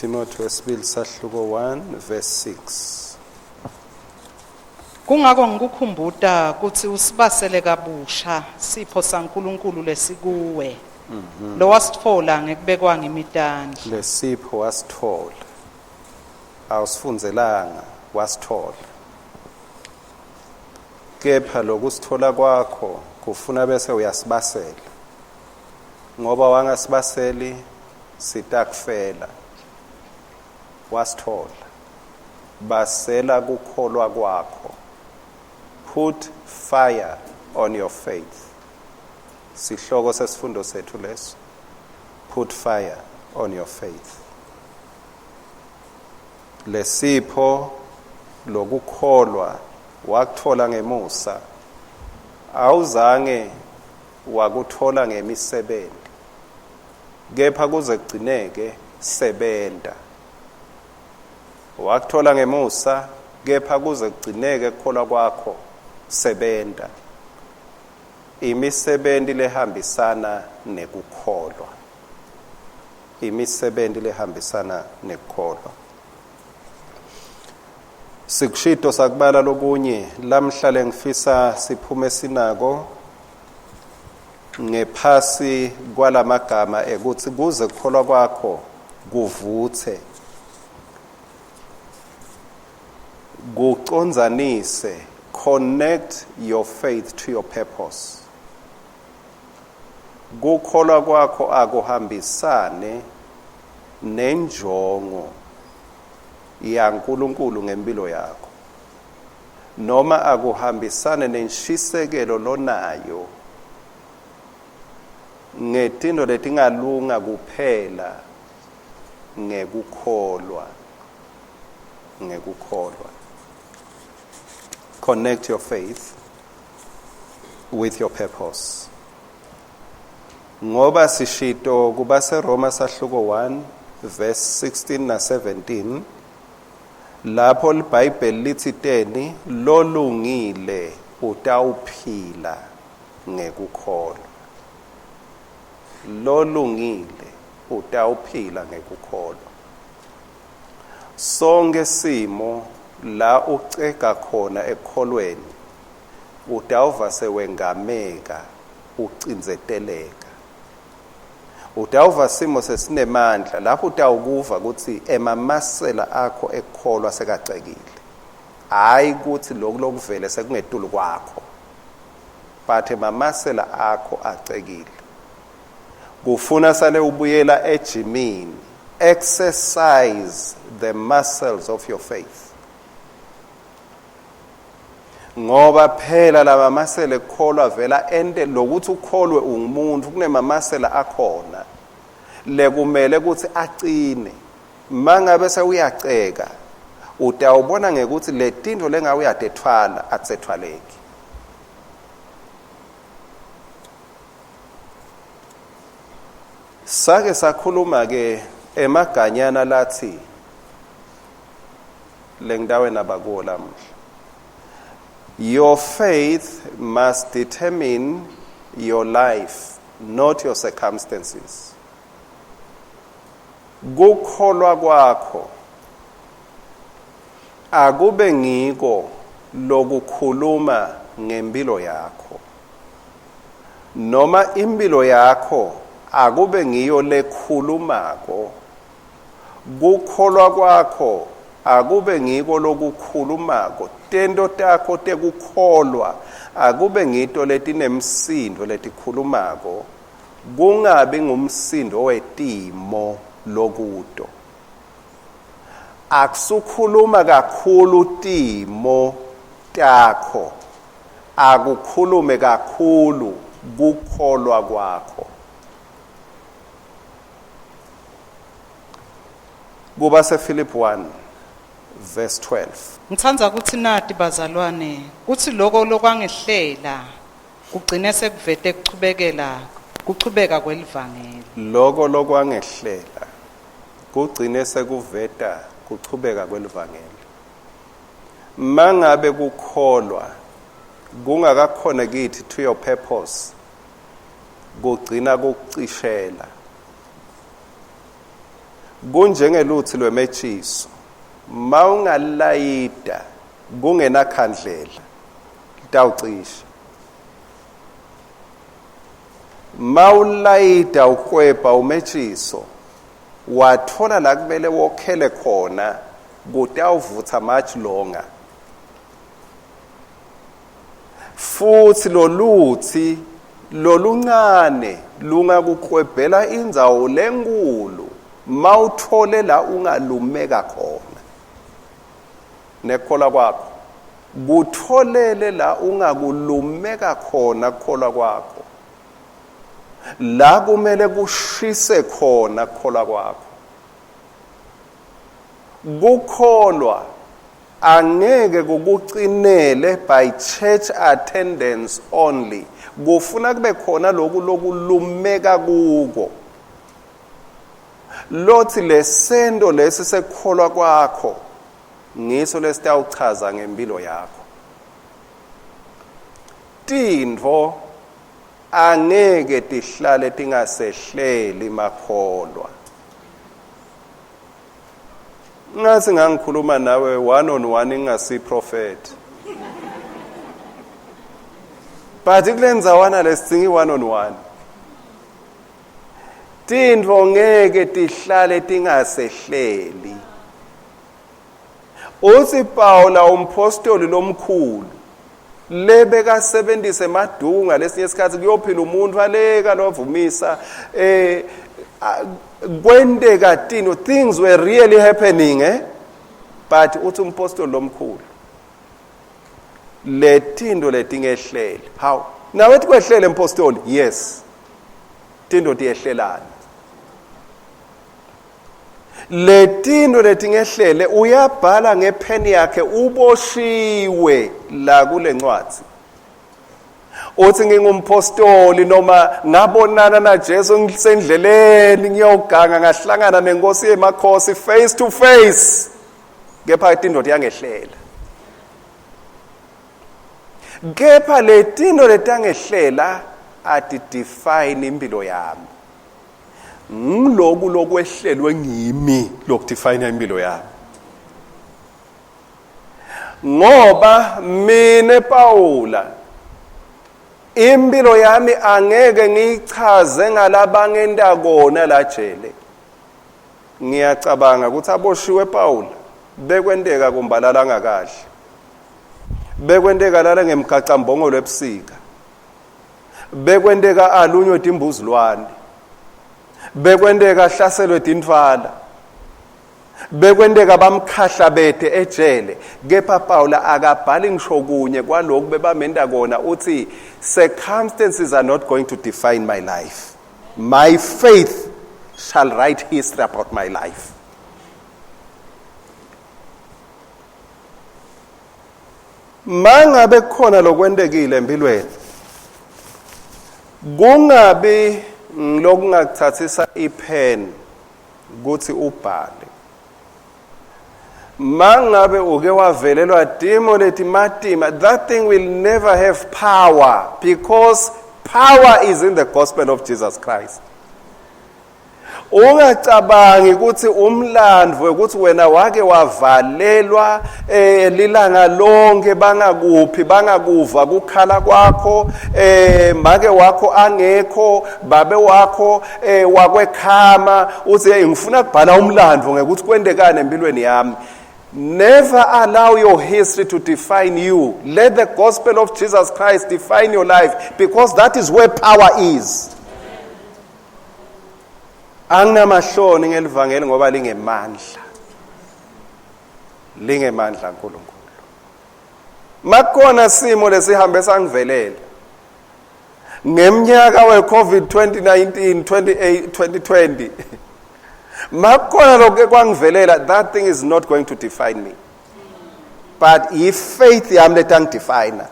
Timothy wesibili sahluko 1 verse 6. Kungako ngikukhumbuta ukuthi usibasele kabusha sipho saNkuluNkulu lesikuwe. Lo wasitfola ngekubekwa ngemitandla. Lesipho wasithola. Awusifunzelanga wasithola. Kepha lokusithola kwakho kufuna bese uyasibasela. Ngoba wangasibaseli sitakufela. Wasithola. Basela kukholwa kwakho. Put fire on your faith. Sihloko sesifundo sethu leso. Put fire on your faith. Lesipho lokukholwa wakuthola ngemusa. Awuzange wakuthola ngemisebenzi. Kepha kuze kugcineke sebenta. Wakuthola ngemusa, kepha kuze kugcineke ukukholwa kwakho sebenta. Imisebenzi lehambisana nekukholwa. Imisebenzi lehambisana nekukholwa. Sikushito sakubala lokunye lamhlale ngifisa siphume sinako ngephasi kwalamagama ekuthi kuze ukukholwa kwakho kuvuthe. Kuconzanise, connect your faith to your purpose. Kukholwa kwakho akuhambisane nenjongo yaNkuluNkulu ngempilo yakho. Noma akuhambisane nenshisekelo lonayo ngetinto letingalunga kuphela ngekukholwa. Connect your faith with your purpose. Ngoba sishito kubase Roma sahluko 1 verse 16 na 17 lapho iBhayibheli lithi teni lolungile utawuphila ngekukholwa. Lolungile utawuphila ngekukholwa. Sonke simo la uceka khona ekholweni utawuva sewengameka ucinzeteleka. Utawuva simo sesinemandla lapho utawukuva ukuthi emamasela akho ekholwa sekacekile. Hayi ukuthi lokuvele sekungetulu kwakho. But emamasela akho acekile. Kufuna sale ubuyela ejimini. Exercise the muscles of your faith. Ngoba phela laba masela ekholwa vela ende lokuthi ukholwe ungumuntu kunemamasela akhona lekumele ukuthi aqine. Mangabe sewuyaceka utawubona ngekuthi letinto lengawe uyadethwala atsethwaleki. Sake sakhuluma ke emaganyana lathi lendawe nabakuwo lamuhla. Your faith must determine your life, not your circumstances. Kukholwa kwakho akube ngiko lokukhuluma ngempilo yakho. Noma impilo yakho akube ngiyo lekhulumako. Kukholwa kwakho akube ngiko lokukhulumako. Tento takho tekukholwa akube ngito letinemsindo letikhulumako. Kungabi ngumsindo wetimo lokuto. Akusukhuluma kakhulu timo takho. Akukhulume kakhulu kukholwa kwakho. Kuba sePhilip 1 verse 12. Ngithanda ukuthi nati bazalwane kuthi lokho lokwangehlela kugcine sekuvete kuchubeka kwelivangeli. Lokho lokwangehlela kugcine sekuveta kuchubeka kwelivangeli. Mangabe kukholwa kungakakhona kithi to your purpose kugcina kucishela. kunjengeluthi lwemetshiso mawungalayida kungenakhandlela litawucisha mawulayida ukweba umetshiso wathola la kumele wokhele khona kutawuvutha much longer futhi loluthi loluncane lungakukwebhela indzawo lenkulu mawuthole la ungalumeka khona nekhola kwakho kutholele la ungakulumeka khona kukhola kwakho la kumele kushise khona kukhola kwakho kukholwa angeke kukucinele by church attendance only kufuna kube khona lokulumeka kuko lothi lesendo lesi sekukholwa kwakho ngiso lesitawuchaza ngempilo yakho tintfo angeke tihlale tingasehleli makholwa ngathi ngangikhuluma nawe one on one ngingasi prophet but kulenzawana lesidingi one on one tintfo ngeke tihlale tingasehleli uthi Paula umpostoli lomkhulu lebeka sebenzise emadunga lesinye isikhathi kuyophila umuntu aleka lovumisa kwendeka tino things were really happening but uthi umpostoli lomkhulu letindo letingehlele how nawe tikwehlele impostoli yes tindo tiyehlelana letindo letingehlele uyabhala ngepheni yakhe uboshiwe la kule ncwadi uthi ngingumpostoli noma ngabonana naJesu ngisendleleni ngiyoganga ngahlangana nenkosi yemakhosi face to face kepha tindo tiyangehlela kepha letindo letangehlela ati define impilo yami ngiloku lokwehlelwe ngimi lokudefine impilo yami ngoba mina Paula impilo yami angeke ngichaze ngalabangenda kona la jele ngiyacabanga ukuthi aboshiwe Paula bekwendeka kumbalala ngakahle bekwendeka lala ngemgacambongolo ebusika bekwendeka alunywe imbuzulwane bekwendeka ahlaselwe dintfala bekwendeka bamkhahlabethe ejele kepha Paula akabhali ngisho kunye kwalokhu bebamenda kona uthi circumstances are not going to define my life my faith shall write history about my life mangabe khona lokwendekile empilweni kungabi lokungakuthathisa ipen ukuthi ubhale mangabe uke wavelelwa dimo leti matima that thing will never have power because power is in the gospel of Jesus Christ ungacabangi ukuthi umlandvo ukuthi wena wake wavalelwa lilanga lonke bangakuphi bangakuva kukhala kwakho make wakho angekho babe wakho wakwekhama uthi ngifuna kubhala umlandvo ngekuthi kwendekane empilweni yami. Never allow your history to define you. Let the gospel of Jesus Christ define your life because that is where power is. Anginamahloni ngelivangeli ngoba lingemandla. Lingemandla uNkulunkulu. Makhona simo lesihambe sangivelela. Ngemnyaka weCovid 2019 2020 makhona lokho kwangivelela, that thing is not going to define me. But if faith yami letangidefine.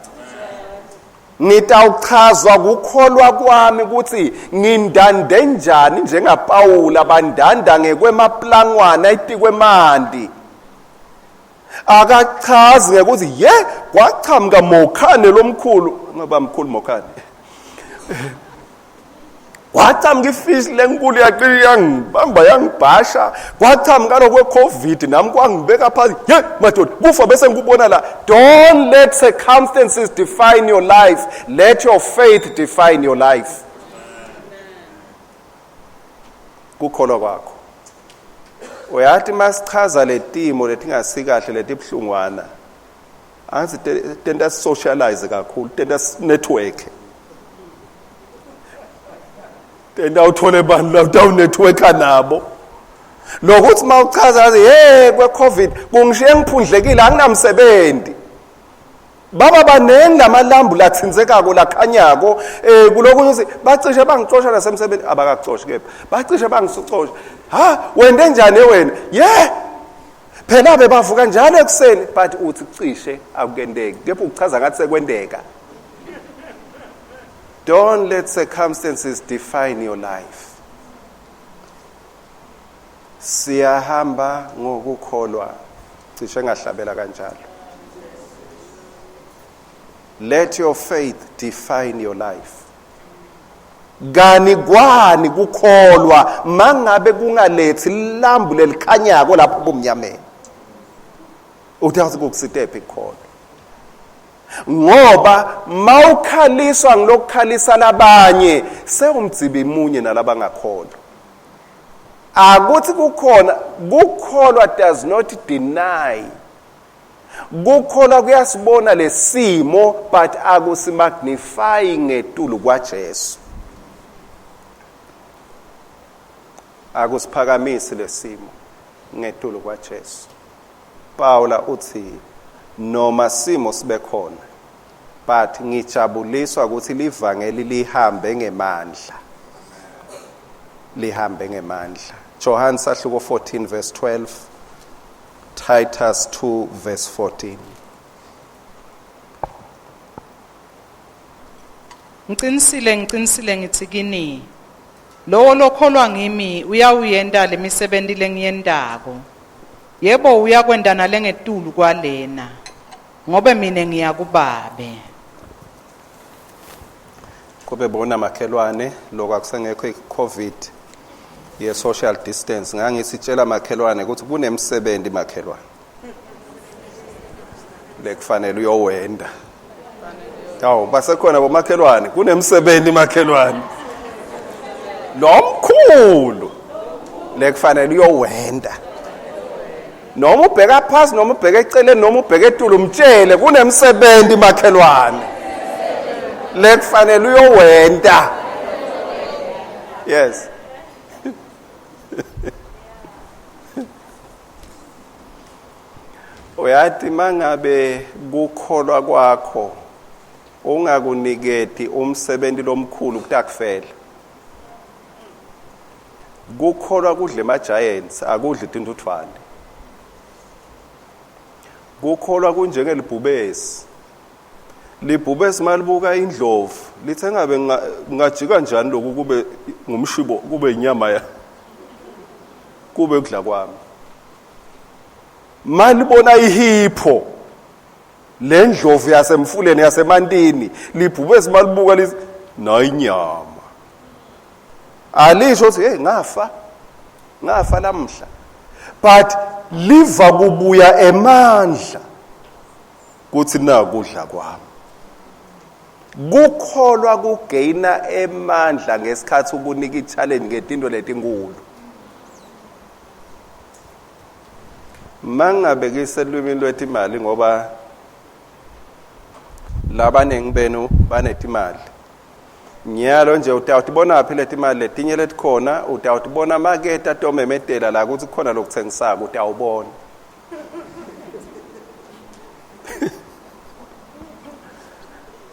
Nitawuchazwa kukholwa kwami ukuthi ngindande njani njengaPaula bandanda ngekwemaplangwana etikwemandi. Akachazi ngekuthi kwaqhamuka Mokhane lomkhulu ngoba mkhulu Mokhane. Kwatham ngifish lenkulu yangibamba yangibhasha. Kwatham kaloku kwe-COVID nami kwangibeka phansi. Ye madoda kufa bese ngikubona la. Don't let circumstances define your life. Let your faith define your life. Kukholwa kwakho. Uyathi masichaza letimo letingasikahle letibhlungwana. Anzi tenda socialize kakhulu, tenda network. Tenda uthole abantu la utawunetworka nabo. Lokuthi mawuchaza athi kwe-COVID kungishiye ngiphundlekile anginamsebenzi. Baba banengi namalambu lathinzekako lakhanyako kulokunye uthi bacishe bangixosha nasemsebenzi abakaxoshi kepha. Bacishe bangixosha. Wende njani wena? Phela bebavuka njalo ekseni but uthi cishe akukendeki. Kepha ukuchaza ngathi sekwendeka. Don't let circumstances define your life. Siyahamba ngokukholwa cishe ngahlabela kanjalo. Let your faith define your life. Gani kwani kukholwa mangabe kungalethi lambu lelikhanyako lapho bomnyameni. Uthathi kukusitephi ikholwa. Ngoba mawukhaliswa ngilokukhalisa labanye sewumdzibi munye nalabangakholwa. Akuthi kukholwa does not deny. Kukholwa kuyasibona lesimo but akusimagnify ngetulu kwaJesu. Akusiphakamisi lesimo ngetulu kwaJesu. Paula uthi noma simo sibe khona but ngijabuliswa ukuthi livangeli lihambe ngemandla. Lihambe ngemandla. John sahluko 14 verse 12. Titus 2 verse 14. Ngiqinisile ngithi kini lo lokholwa ngimi uyawuyenda lemisebenzi lengiyendako. Yebo uyakwenda nale ngetulu kwalena ngobe mina ngiya kuBabe. Kube bona makhelwane lokho akusengekho iCovid ye social distance ngangisitshela makhelwane ukuthi kunemsebenzi makhelwane lekufanele uyowenda. Basekhona bomakhelwane kunemsebenzi makhelwane lomkhulu lekufanele uyowenda. Noma ubheka phansi noma ubheka eceleni noma ubheka etulu umtshele kunemsebenzi makhelwane lekufanele uyowenda. Yes. Uyathi mangabe kukholwa kwakho ungakuniketi umsebenzi lomkhulu kutakufela. Kukholwa kudle ema-giants akudle tintuthwane. Kukholwa kunjengelibhubesi. Libhubesi malibuka indlovu lithe ngabe ngajika njani lokhu kube ngumshibo kube inyama ya kube kudla kwami. Malibona ihipho lendlovu yasemfuleni yasemantini libhubesi malibuka lithi nayinyama. Alisho ukuthi ngafa lamhla but liva kubuya emandla kuthi na kudla kwami. Kukholwa kugaina emandla ngesikhathi ukunika i-challenge ngezinto letinkulu. Mangabekise elwimini lwethu imali ngoba labanengi benu banetimali. Nyalo nje utawutibona phi leti imali letinye letikhona utawutibona market atomemedela la ukuthi khona lokuthengisaka utawubona.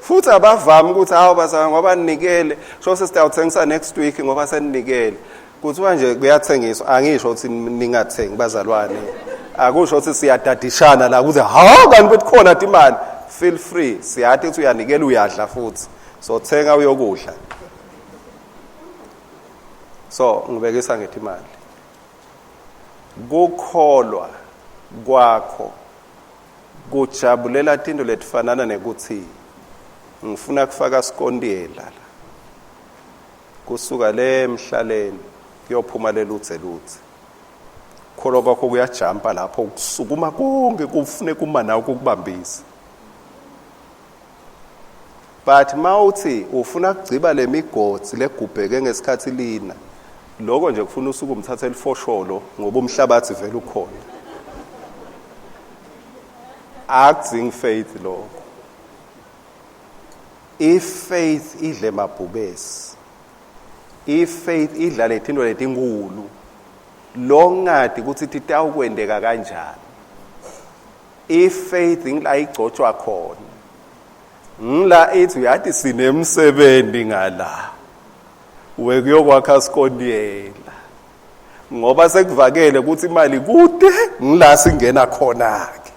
Futhi abavami ukuthi basanga ngoba ninikele so sesitawuthengisa next week ngoba seninikele. Kuthiwa nje kuyathengiswa angisho ukuthi ningathengi bazalwane. Akusho ukuthi siyadadishana la ukuthi kanti bekukhona imali. Feel free. Siyathi ukuthi uyanikela uyadla futhi. So thenga uyokudla. So ngibekisa ngethi imali. Kukholwa kwakho kujabulela into letifanana nekuthi ngifuna kufaka skondiyela la kusuka le emhlaleni kuyophuma leluthe luthe kholo kwakho kuyajampa lapho kusukuma konke kufune kuma nawe ukubambisa. But mawuthi ufuna kugciba lemigodi legubheke ngesikhathi lina lokho nje kufuna usuku umthatha elifosholo ngoba umhlabathi vele ukhona. Acting faith lokho. Faith idle mabhubesi. Faith idla lethinto letinkulu. Longadi ukuthi titawukwendeka kanjani. Faith ngila igcotshwa khona. Ngila ethi uyathi sinemsebenzi ngala. Wekuyokwakha sikondiyela. Ngoba sekuvakele ukuthi imali kude ngila singena khona ke.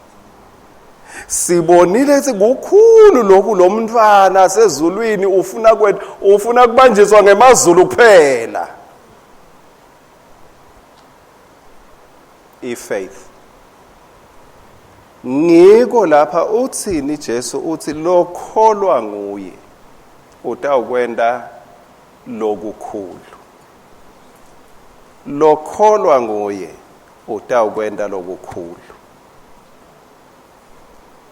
Sibonile ukuthi kukhulu lokhu lo mntwana sezulwini ufuna kubanjiswa ngemazulu kuphela. Faith. Ngiko lapha uthini Jesu uthi lokholwa nguye utawukwenda lokukhulu. Lokholwa nguye utawukwenda lokukhulu.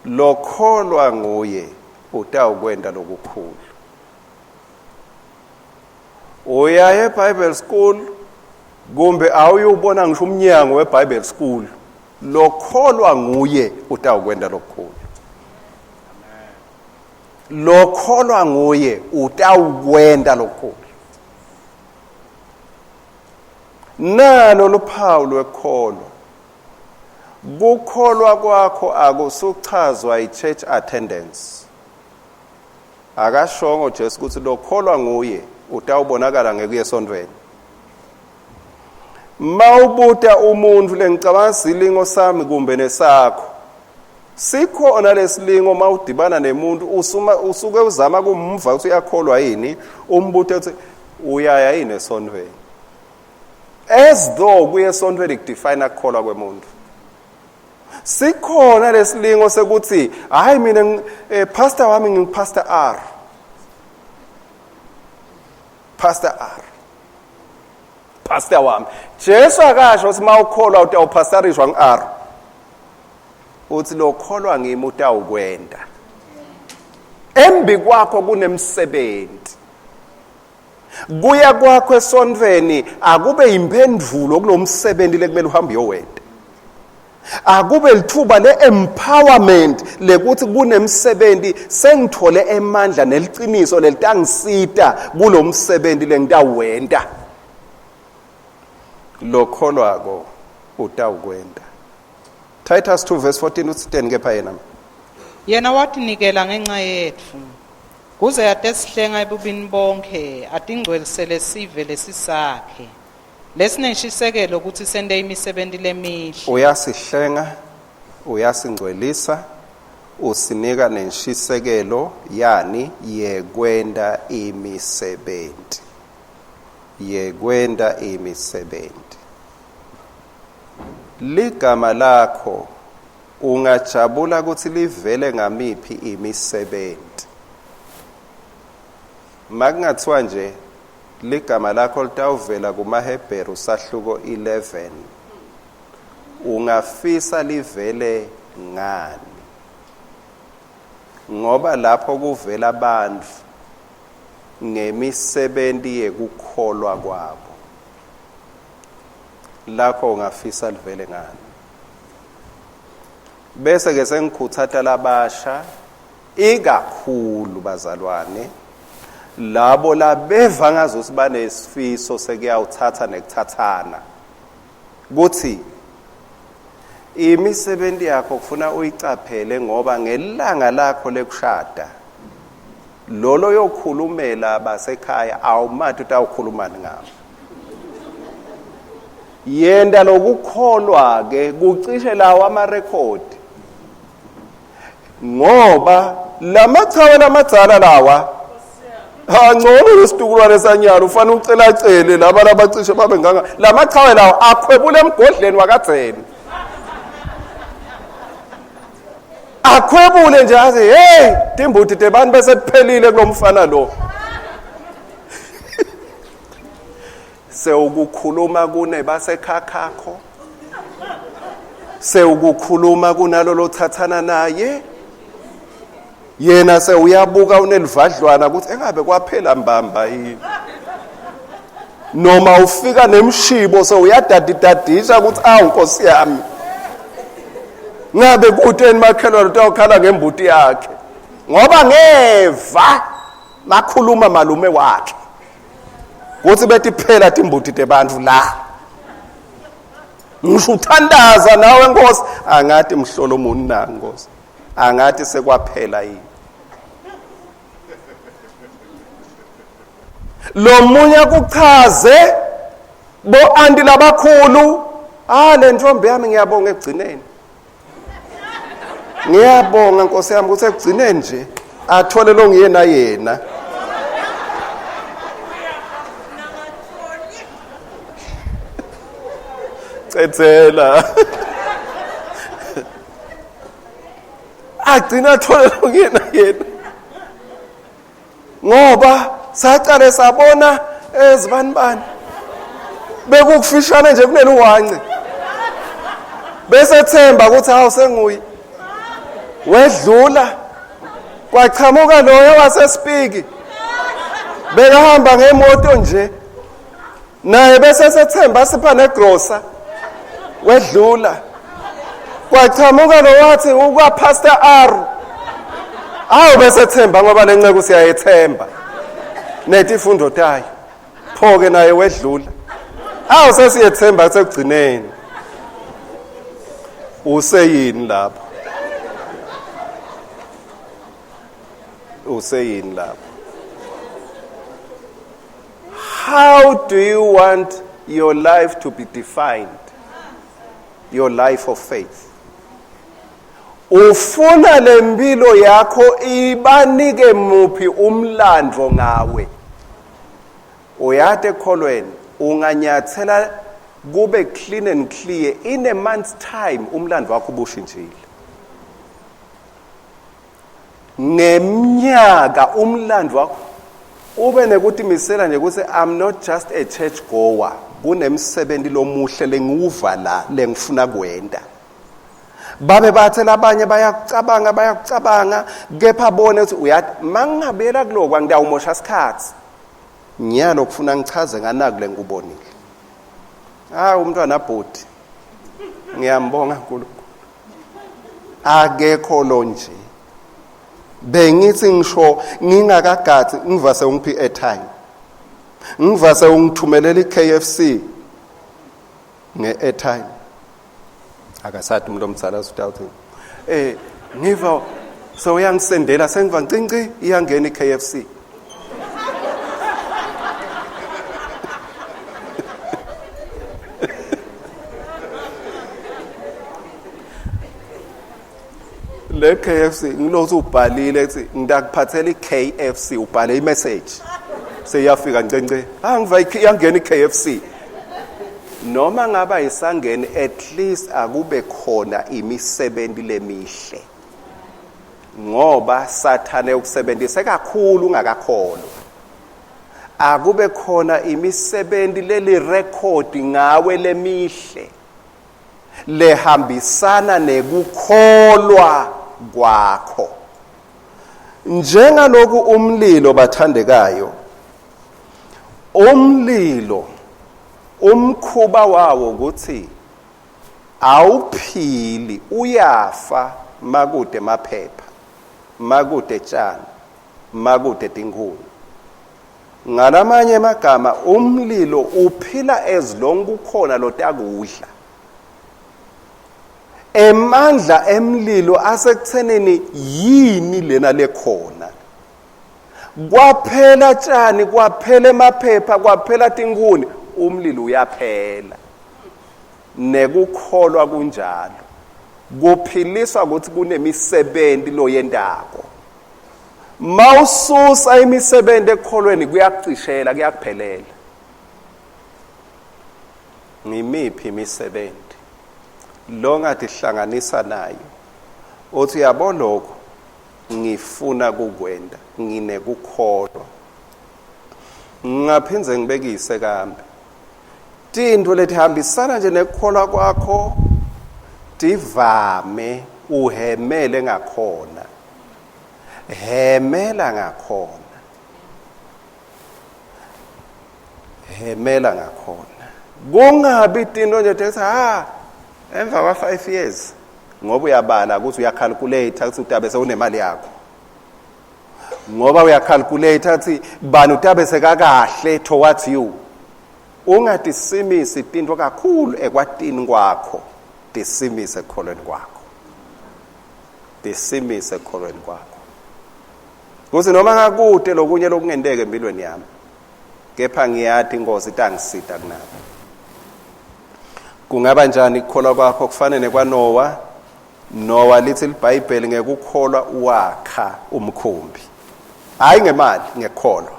Lokholwa nguye utawukwenda lokukhulu. Uya eBible school kumbe awuyubona ngisho umnyango weBible school. Lokholwa nguye utawukwenda lokukhulu. Lokholwa nguye utawukwenda lokukhulu. Nalo luphawu lwekholo. Kukholwa kwakho akusuchazwa i-church attendance. Akashongo Jesu ukuthi lokholwa nguye utawubonakala ngekuya esontweni. Mawubuta umuntu lengicabanga silingo sami kumbe nesakho. Sikhona lesilingo mawudibana nemuntu usuke uzama kumva ukuthi uyakholwa yini, umbuto uthi uyaya yini esontweni. As though kuye esontweni kudefine ukukholwa kwemuntu. Sikhona lesilingo sekuthi hayi mina pastor wami ngipastor R. Pastor R. Pastor wami. Jesu akasho ukuthi mawukholwa utawupastorishwa ngi-R. Uthi lokholwa ngimi utawukwenda. Embi kwakho kunemsebenzi. Kuya kwakho esontweni akube imphendulo kulomsebenzi lekumele uhambe uyowenda. Akube lithuba le-empowerment lekuthi kunemsebenzi sengithole emandla neliciniso lelitangisita kulomsebenzi lengitawuwenda. Lokholwako utawukwenda. Titus 2 verse 14 uthi 10 kepha yena. Yena watinikela ngenxa yethu. Kuze yatesihlenga ebubini bonke atingcwelisele sive lesisakhe. Lesineshisekelo ukuthi sende imisebenzi lemihle. Uyasihlenga, uyasingcwelisa, usinika neshisekelo yani yekwenda imisebenzi. Yekwenda imisebenzi. Ligama lakho ungajabula ukuthi livele ngamiphi imisebenzi. Makungathiwa nje ligama lakho litawuvela kumaHebheru sahluko 11. Ungafisa livele ngani? Ngoba lapho kuvela abantu ngemisebenzi yekukholwa kwabo. Lakho ungafisa livele ngani? Bese ke sengikhuthatha labasha ikakhulu bazalwane labo labeva ngazo banesifiso sekuyawuthatha nekuthathana. Kuthi imisebenzi yakho kufuna uyicaphele ngoba ngelanga lakho lekushada lolo yokhulumela abasekhaya awumathi utawukhulumani ngabo. Yenda lokukholwa ke kucishe lawo amarekhodi. Ngoba lamachawe lamadzala lawa ngcono lesitukulwane sanyalo ufana ucela cele laba labacishe babe nganga lamachawe lawo akhwebule emgodleni wakadzeni. Akhwebule nje athi hey timbuthi tebani bese kuphelile kulomfana lo. sewukukhuluma kune basekhakhakho, sewukukhuluma kunalolo thathana naye, yena sewuyabuka unelivadlwana ukuthi engabe kwaphela mbamba yini, noma ufika nemshibo sewuyadadidadisha ukuthi awu Nkosi yami ngabe kuteni makhelwane utawukhala ngembuti yakhe ngoba ngeva makhuluma malume wakhe kuthi bethi phela timbuti tebantu la, ngisho uthandaza nawe Nkosi, angathi mhlolo muni na Nkosi, angathi sekwaphela yini. Lo munye kuchaze bo anti labakhulu, le ntombi yami ngiyabonga ekugcineni, ngiyabonga Nkosi yami ukuthi ekugcineni nje athole lo ngiyena yena. Cethela agcina athole lo ngiyena yena ngoba saqale sabona ezibanibani bekukufishane nje kunele uwance, bese themba ukuthi hawu senguye, wedlula kwachamuka loyo wasespiki bekahamba ngemoto nje naye bese sethemba sipha negrosa, wedlula kwachamuka lo wathi ukwa Pastor R, awu bese themba ngoba lenceke siyayethemba nethi ifundo tayo pho-ke naye wedlula, awu sesiyethemba sekugcineni. Useyini lapho? Useyini lapho? How do you want your life to be defined? Your life of faith. Ufuna lempilo yakho ibanike muphi umlandvo ngawe? Uyate ekholweni unganyathela kube clean and clear in a month's time umlandvo wakho ubushintshile. Ngeminyaka umlandvo wakho ube nekuthi misela nje ukuthi I'm not just a church goer, kunemsebenzi lomuhle lengiwuva la lengifuna kwenda. Babe bathe labanye bayakucabanga kepha bone ukuthi uyathi mangingabela kuloko ngidawumosha isikhathi nyalo kufuna ngichaze nganaku lengubonile. Umntwana bhodi ngiyambonga nkulunkulu akekho lo nje bengithi ngisho ngingakagathi ngivase ungiphi airtime, ngivase ungithumelela iKFC nge-airtime. Akasathi umuntu omdala usitawuthi ngiva so uyangisendela sengiva ncinci iyangena iKFC. Le KFC ngilothi ubhalile ethi ngidakuphathela iKFC, ubhale imessage seyafika ncinci ngiva iyangena iKFC. Noma ngaba isangene at least akube khona imisebenzi lemihle, ngoba sathane ukusebenzisa kakhulu ungakakholwa. Akube khona imisebenzi leli record ngawe lemihle lehambisana nekukholwa kwakho. Njengaloku umlilo bathandekayo, umlilo umkhuba wawo ukuthi awuphili, uyafa makude maphepha, makude tshani, makude tinkuni. Ngalamanye amagama umlilo uphila as long kukhona lotakudla. Emandla emlilo asekuthenini yini lena lekhona. Kwaphela tshani, kwaphela emaphepha, kwaphela tinkuni, umlilo uyaphela. Nekukholwa kunjalo. Kuphiliswa ukuthi kunemisebenzi lo yendako. Mawususa imisebenzi ekholweni kuyakucishela, kuyakuphelela. Ngimiphi imisebenzi lo ngathi hlanganisa nayo uthi yabo lokho ngifuna kukwenda, nginekukholwa. Ngaphinze ngibekise kambe tintfo letihambisana nje nekukholwa kwakho tivame uhemele ngakhona. Hemela ngakhona. Hemela ngakhona. Kungabi tinto nje tethi emva kwa 5 years ngoba uyabala ukuthi uyacalculate ukuthi utabe sewunemali yakho. Ngoba uyacalculate ukuthi bani utabe sekakahle towards you. Ungadisimisi tinto kakhulu ekwatini kwakho, disimise ekukholweni kwakho. Disimise ekukholweni kwakho. Kuthi noma ngakude lokunye lokungendeke empilweni yami, kepha ngiyathi inkosi itangisida kunabo. Kungaba njani ukukholwa kwakho kufanele kwaNoah? Noah lithi iBhayibheli ngekukholwa wakha umkhumbi. Hayi ngemali, ngekukholwa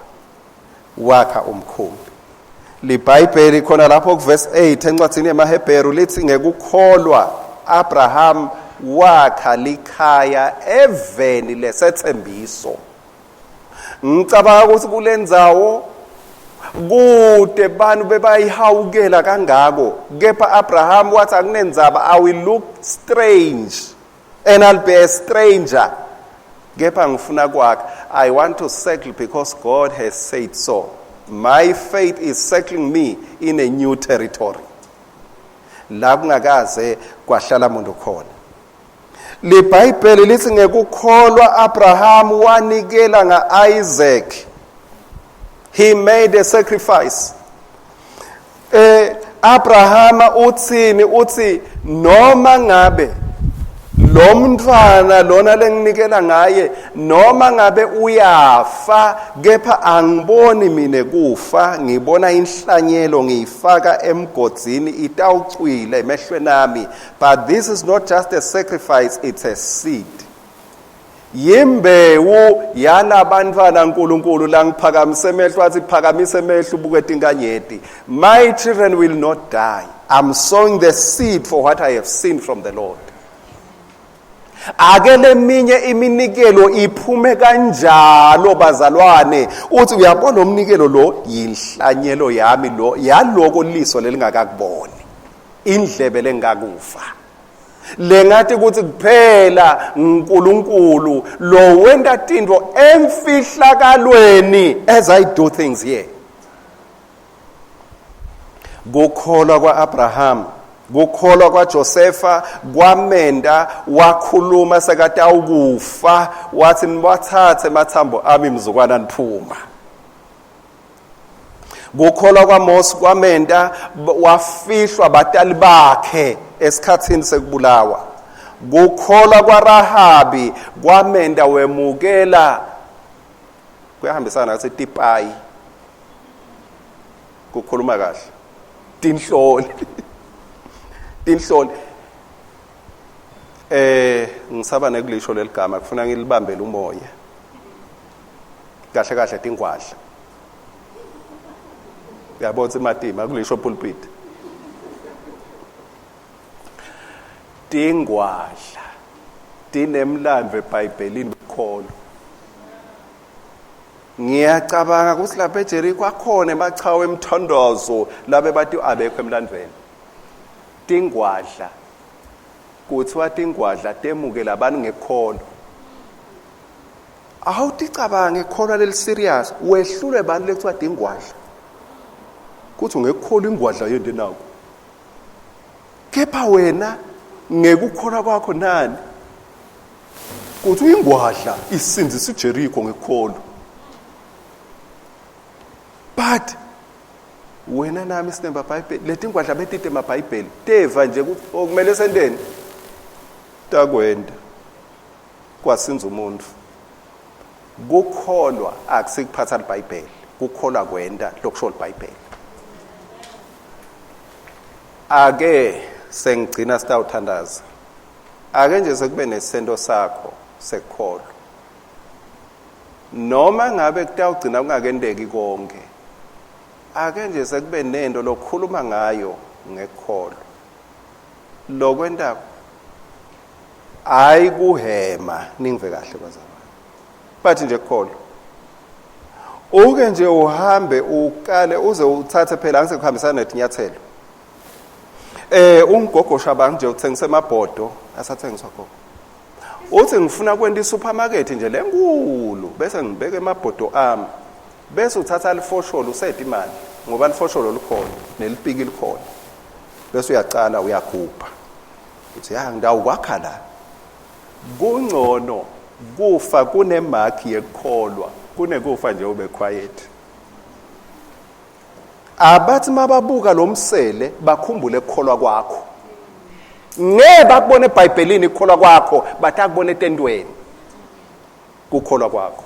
wakha umkhumbi. LiBhayibheli khona lapho kuverse 8 encwadini yamaHebheru lithi ngekukholwa Abraham wakha likhaya eveni lesethembiso. Ngicabanga ukuthi kulendzawo kude banu bebayihawukela kangako, kepha Abraham wathi akunenzaba, I will look strange and I'll be a stranger, kepha ngifuna kwakhe. I want to settle because God has said so. My faith is settling me in a new territory. La kungakaze kwahlala umuntu khona. LiBhayibheli lithi ngekukholwa Abraham wanikela ngaIsaac. He made a sacrifice. Abraham uthi noma ngabe lo mntwana lona lenginikela ngaye noma ngabe uyafa, kepha angiboni mine kufa, ngibona inhlanyelo ngiyifaka emgodzini itawucwila emehlweni ami. But this is not just a sacrifice, it's a seed. Yimbewu yalabantwana uNkulunkulu la ngiphakamise emehlo athi phakamise emehlo ubuke tinkanyeti. My children will not die. I'm sowing the seed for what I have seen from the Lord. Ake leminye iminikelo iphume kanjalo bazalwane, uthi uyabona umnikelo lo yinhlanyelo yami lo yaloko liso lelingakakuboni, indlebe lengakufa. Lengathi ukuthi kuphela uNkulunkulu lo wenda tinto emfihlakalweni as I do things here. Kukholwa kwaAbraham, kukholwa kwaJosefa, kwamenda wakhuluma sekatawukufa, wathi niwathathe mathambo ami mzukwana niphuma. Kukholwa kwaMose, kwamenda wafihlwa batali bakhe esikhathini sekubulawa. Kukholwa kwaRahabi, kwamenda wemukela, kuyahambisana ngathi tipayi, kukhuluma kahle, tinhloli. Tinhloli. Ngisaba nekulisho leligama, kufuna ngilibambele umoya. Kahle kahle tingwadla. Uyabona imatima kulisho pulpit. Tingwadla tinemlando eBhayibhelini bukholo. Ngiyacabanga ukuthi lapha eJericho akhona emachawe emthondozo labe bathi abekho emlandweni. Tingwadla kuthiwa tingwadla temukela abantu ngekholo. Awuticabanga ikholwa leli serious wehlule abantu lekuthiwa tingwadla. Kuthi ngekholwa ingwadla yende nawo. Kepha wena ngekukholwa kwakho nani? Kuthi ingwadla isinzisa iJericho ngekholo. But wena nami sinemba Bhayibheli, leti ngwadla betite maBhayibheli teva nje okumele sendeni takwenda kwasinza umuntu. Kukholwa akusikuphatha iBhayibheli, kukholwa kwenda lokusho iBhayibheli. Ake sengigcina sitawuthandaza, ake nje sekube nesento sakho sekukholwa, noma ngabe kutawugcina kungakendeki konke. Ake nje sekube nento lokukhuluma ngayo ngekholwa, lokwenda hayi kuhema. Ningive kahle bazalwane, bathi nje kholwa uke nje uhambe ukale uze uthathe phela, angisekuhambisana netinyathelo ungogosha banje uthengisa emabhodo asathengiswa khona. Uthi ngifuna kwenda i-supermarket nje lenkulu bese ngibeka emabhodo ami. Bese uthatha lifosholo usethe imali ngoba lifosholo likhona nelipiki likhona. Bese uyacala uyagubha. Uthi ngidawu kwakha la. Kungcono kufa kunemark yekukholwa kunekufa nje ube quiet. Abathi mababuka lo msele bakhumbule ukukholwa kwakho. Ngeke bakubone eBhayibhelini ukukholwa kwakho bathi akubone etendweni ukukholwa kwakho.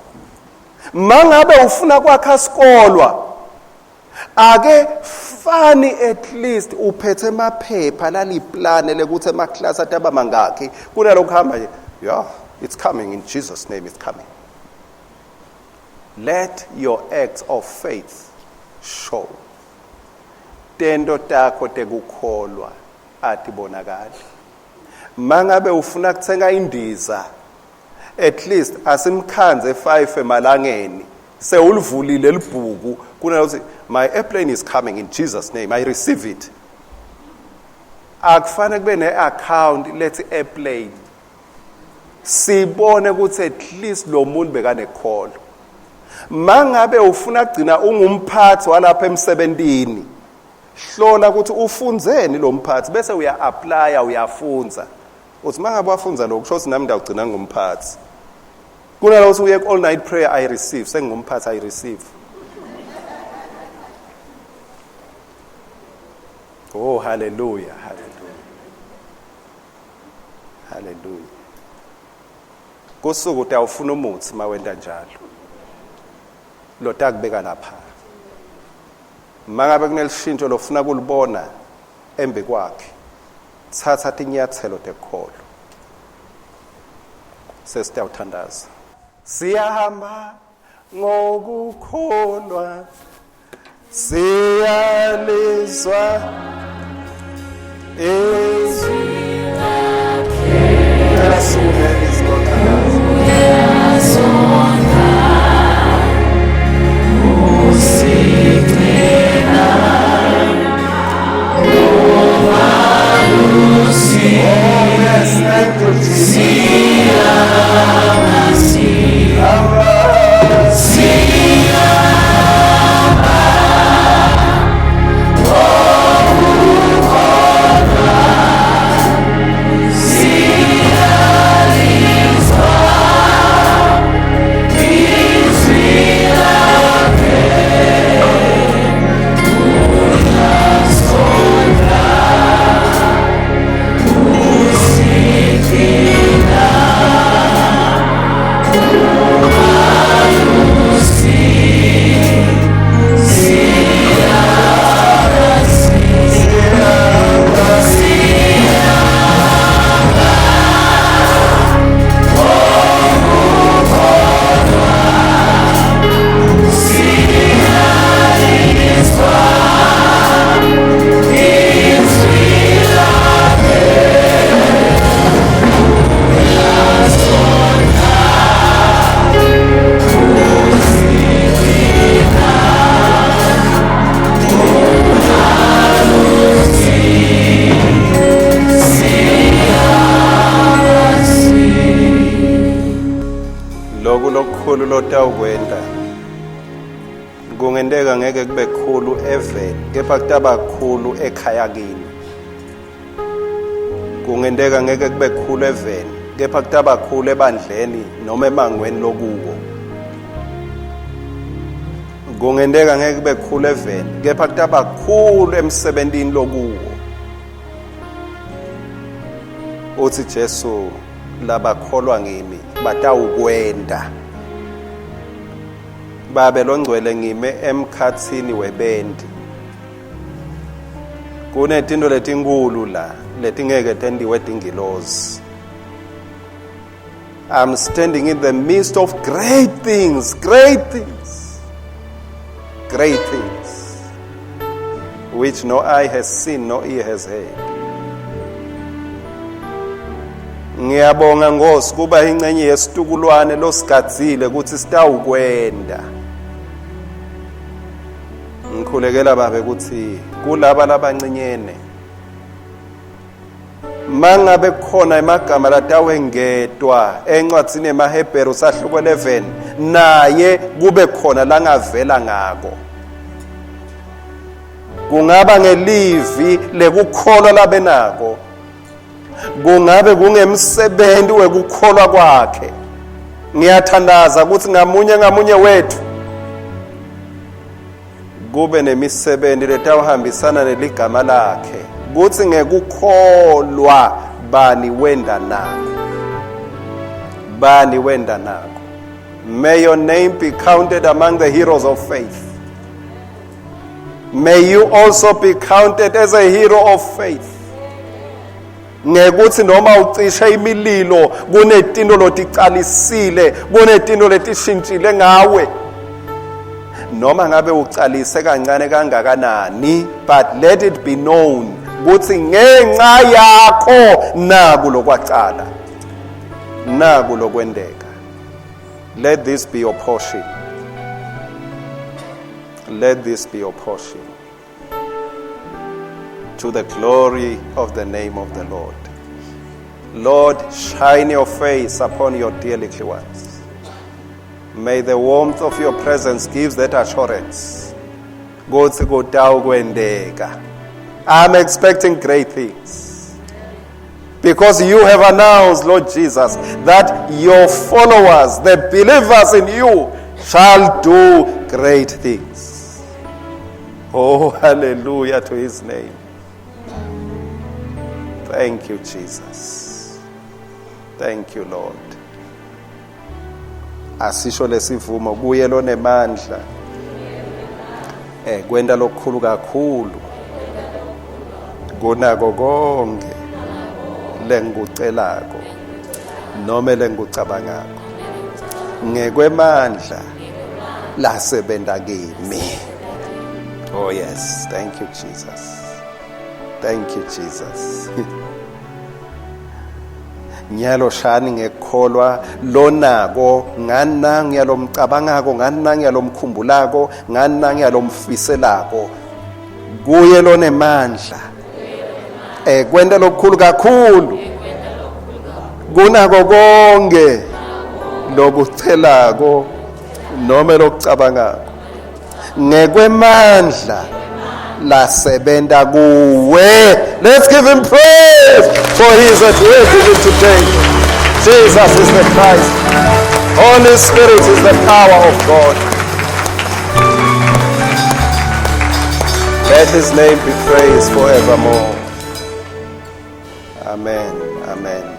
Mangabe ufuna kwakha isikolwa ake fani at least uphethe emaphepha laliplane lekuthi emaclass ataba mangaki kunalokho hamba nje it's coming in Jesus name it's coming. Let your acts of faith show. Tendo takho tekukholwa atibonakali. Mangabe ufuna kuthenga indiza at least asimkhanze 5 emalangeni sewulivulile libhuku kunalokuthi my airplane is coming in Jesus name I receive it. Akufane kube ne-account lethi airplane sibone ukuthi at least lo muntu bekanekholo. Mangabe ufuna kugcina ungumphathi walapha emsebentini hlola ukuthi ufunzeni lo mphathi bese uya-applya uyafunza uthi mangabe wafunza lokho kusho ukuthi nami ndawugcina ngumphathi kunalokuthi uye all night prayer I receive sengingumphathi I receive. Oh hallelujah hallelujah hallelujah. Kusuku utawufuna umuthi mawenda njalo lo takubeka lapha. Mangabe kunelishintsho lofuna kulibona embe kwakhe thatha inyathelo tekholwa sesitawuthandaza. Siyahamba ngokukholwa siyalizwa izwi lakhe lokukhulu lotawukwenda kungendeka ngeke kube khulu eveni kepha kutaba khulu ekhaya kini. Kungendeka ngeke kube khulu eveni kepha kutaba khulu ebandleni noma emangweni lokuwo. Kungendeka ngeke kube khulu eveni kepha kutaba khulu emsebentini lokuwo. Uthi Jesu labakholwa ngimi batawukwenda babe longcwele ngime emkhatsini webendi. Kunetinto letinkulu la letingeke tendiwe tingilozi. I'm standing in the midst of great things which no eye has seen, no ear has heard. Ngiyabonga Nkosi kuba ingcenye yesitukulwane losigadzile ukuthi sitawukwenda. Ngikhulekela babe ukuthi kulaba labancinyene mangabe khona emagama latawengedwa encwadzini yemaHebheru sahluko 11 naye kube khona langavela ngako. Kungaba ngelivi lekukholwa labenako, kungabe kungemsebenzi wekukholwa kwakhe. Ngiyathandaza ukuthi ngamunye wethu kube nemisebenzi letawuhambisana neligama lakhe, kuthi ngekukholwa bani wenda nako. May your name be counted among the heroes of faith. May you also be counted as a hero of faith. Ngekuthi noma ucisha imililo kunetinto loticalisile, kunetinto letishintshile ngawe. Noma ngabe ucalise kancane kangakanani, but let it be known ukuthi ngenxa yakho naku lokwacala, naku lokwendeka. Let this be your portion. Let this be your portion. To the glory of the name of the Lord. Lord, shine your face upon your dear little ones. May the warmth of your presence give that assurance. I'm expecting great things. Because you have announced, Lord Jesus, that your followers, the believers in you, shall do great things. Oh, hallelujah to his name. Thank you, Jesus. Thank you, Lord. Asisho lesivumo kuye lonemandla kwenda lokukhulu kakhulu kunako konke lengikucelako noma lengikucabangako ngekwemandla lasebenta kimi. Oh yes, thank you Jesus. Thank you Jesus. Nyalo shani ngekholwa lonako ngana ngiyalomcabangako ngana ngiyalomkhumbulako ngana ngiyalomfiselako kuye lonemandla kwenta lokukhulu kakhulu kunako konke lokucelako noma lokucabangako ngekwemandla lasebenta kuwe. Let's give him praise, for he is at work even today. Jesus is the Christ. Holy Spirit is the power of God. Let his name be praised forevermore. Amen. Amen.